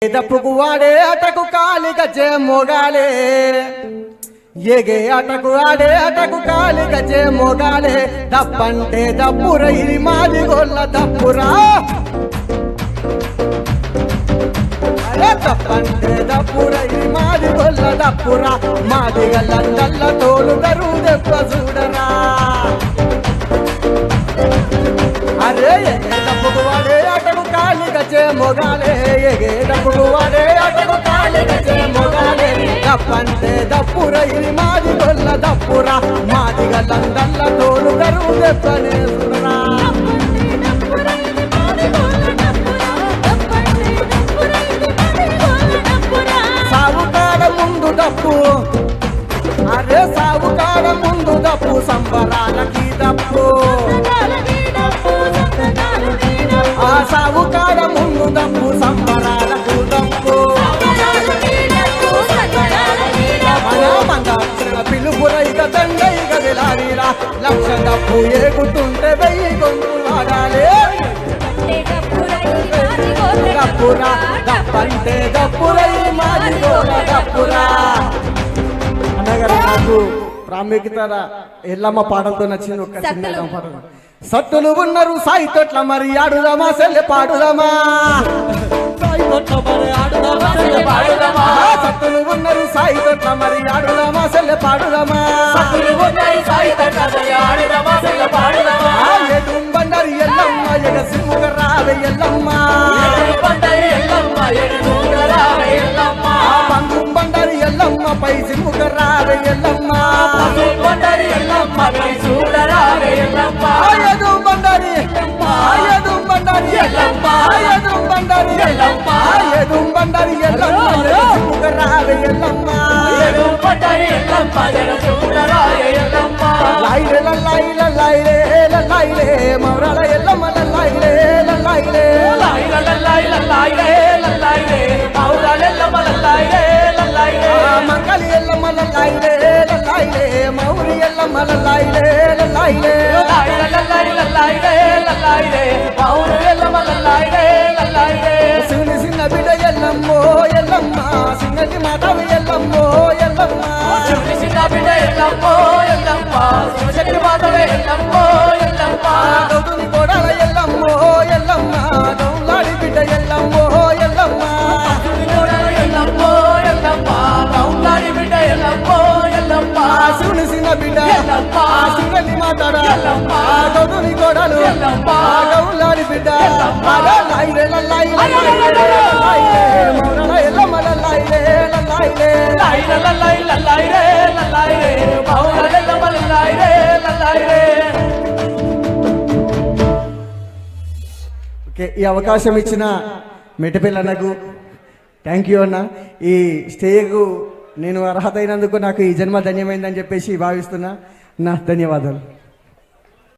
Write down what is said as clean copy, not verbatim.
దప్పుకు వాడే అటకు కాలి గజే మోగాలే ఎగే అటకు ఆడే అటకు కాలి గజే మోగాలే దప్పంటే దప్పుర ఇది మాది గొల్ల దప్పురా దప్పంటే దప్పుర ఇది మాది గొల్ల దప్పురా మాది గల్ల తోలు దరు దెప్ప చూడరా అరే ఎగే దప్పుకు వాడే అటకు కాలి గజే మోగాలే ఎగే దప్పుకు వాడే అటకు కాలి గజే మోగాలే దప్పంటే దప్పుర ఇది మాది గొల్ల దప్పురా మాది గల్ల తోలు దరు దెప్పనే చూడరా సావుకాడ ముందు దప్పు అరే సావుకాడ ముందు దప్పు సంబరాలకి దప్పు ఆ సావుకాడ ముందు దప్పు సంబరాలకు దప్పు పిలుపురైక దండైక విలారీరా లక్ష దప్పు ఏగుతుంటే వెయ్యి గొంతు వాడాలి దప్పురా దప్పంటే దప్పురై మాది గోల దప్పురా అనగారు నాకు ప్రాముఖ్యత ఎల్లమ్మ పాటలతో నచ్చింది ఒక చిన్న పాట సత్తులు ఉన్నారు సాయి తొట్ల మరి ఆడుదామా సెల్లె పాడుదామా సాయి తొట్ల మరి ఆడుదామా సెల్లె పాడుదామా సత్తులు ఉన్నారు సాయి తొట్ల మరి ఆడుదామా సెల్లె పాడుదామా సత్తులు ఉన్నారు సాయి తొట్ల మరి ఆడుదామా సెల్లె పాడుదామా ఎదుం బండరి ఎల్లమ్మ ఎగ సింహ రావే ఎల్లమ్మ ఎదుం బండరి ఎల్లమ్మ ఎగ సింహ రావే ఎల్లమ్మ పంగు బండరి ఎల్లమ్మ పై సింహ రావే ఎల్లమ్మ పంగు బండరి ఎల్లమ్మ పై చూడ రావే ఎల్లమ్మ ఎదుం బండరి ఎదుం బండరి ఎల్లమ్మ ఎదుం బండరి ఎల్లమ్మ ఎదుం బండరి ఎల్లమ్మ సింహ రావే ఎల్లమ్మ ఎదుం బండరి ఎల్లమ్మ ఎగ చూడ రావే ఎల్లమ్మ లైలే లైలే లైలే లైలే మౌరాల ఎల్లమ్మ లైలే లైలే లైలే లైలే లైలే లైలే మౌరాల ఎల్లమ్మ లైలే లైలే మంగళి ఎల్లమ్మ లైలే లైలే మౌరి ఎల్లమ్మ లైలే లైలే లైలే లైలే లైలే మౌరి ఎల్లమ్మ లైలే లైలే సిన్న సిన్న బిడ్డ ఎల్లమ్మో ఎల్లమ్మ సిన్నటి మాటవి ఎల్లమ్మో ఎల్లమ్మ సిన్న సిన్న బిడ్డ ఎల్లమ్మో ఎల్లమ్మ సిన్నటి మాటవి ఎల్లమ్మో ఎల్లమ్మ గౌతుని కోడల ఎల్లమ్మో ఎల్లమ్మ గౌలాడి బిడ్డ ఎల్లమ్మో ఎల్లమ్మ గౌతుని కోడల ఎల్లమ్మో ఎల్లమ్మ గౌలాడి బిడ్డ ఎల్లమ్మో ఎల్లమ్మ సిన్న సిన్న బిడ్డ ఎల్లమ్మ సిన్నటి మాటడ ఎల్లమ్మ గౌతుని కోడలు ఎల్లమ్మ గౌలాడి బిడ్డ ఎల్లమ్మ లైలే లైలే లైలే మౌనల ఎల్లమ్మ లైలే లైలే లైలే లైలే లైలే లైలే మౌనల ఎల్లమ్మ లైలే లైలే. ఈ అవకాశం ఇచ్చిన మెట్టపల్లి అన్నకు థ్యాంక్ యూ అన్న. ఈ స్టేజ్కు నేను అర్హత అయినందుకు నాకు ఈ జన్మ ధన్యమైందని చెప్పేసి భావిస్తున్నా. నా ధన్యవాదాలు.